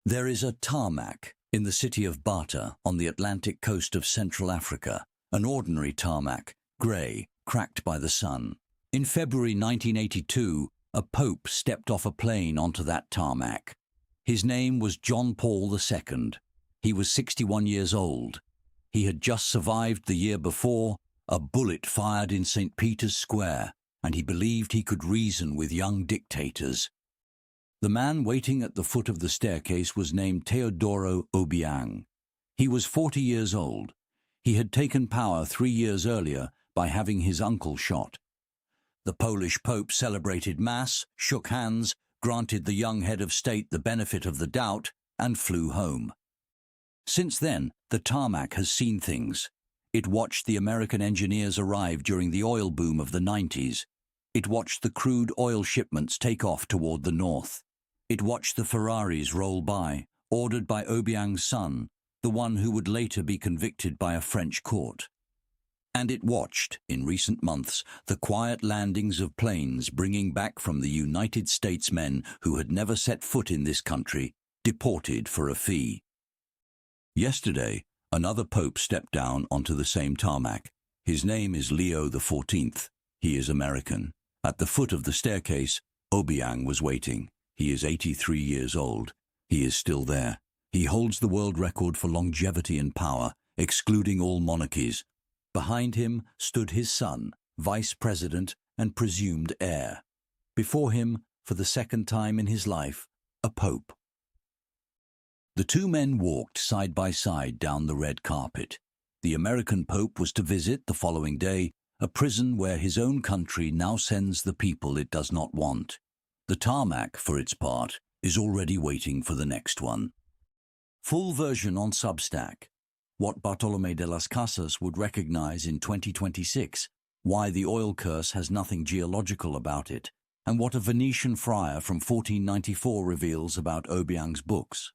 There is a tarmac in the city of Bata on the Atlantic coast of Central Africa, an ordinary tarmac, grey, cracked by the sun. In February 1982, a pope stepped off a plane onto that tarmac. His name was John Paul II. He was 61 years old. He had just survived the year before a bullet fired in St. Peter's Square, and he believed he could reason with young dictators. The man waiting at the foot of the staircase was named Teodoro Obiang. He was 40 years old. He had taken power 3 years earlier by having his uncle shot. The Polish Pope celebrated Mass, shook hands, granted the young head of state the benefit of the doubt, and flew home. Since then, the tarmac has seen things. It watched the American engineers arrive during the oil boom of the 90s. It watched the crude oil shipments take off toward the north. It watched the Ferraris roll by, ordered by Obiang's son, the one who would later be convicted by a French court. And it watched, in recent months, the quiet landings of planes bringing back from the United States men who had never set foot in this country, deported for a fee. Yesterday, another pope stepped down onto the same tarmac. His name is Leo XIV. He is American. At the foot of the staircase, Obiang was waiting. He is 83 years old. He is still there. He holds the world record for longevity and power, excluding all monarchies. Behind him stood his son, vice president and presumed heir. Before him, for the second time in his life, a pope. The two men walked side by side down the red carpet. The American pope was to visit, the following day, a prison where his own country now sends the people it does not want. The tarmac, for its part, is already waiting for the next one. Full version on Substack. What Bartolomé de las Casas would recognize in 2026, why the oil curse has nothing geological about it, and what a Venetian friar from 1494 reveals about Obiang's books.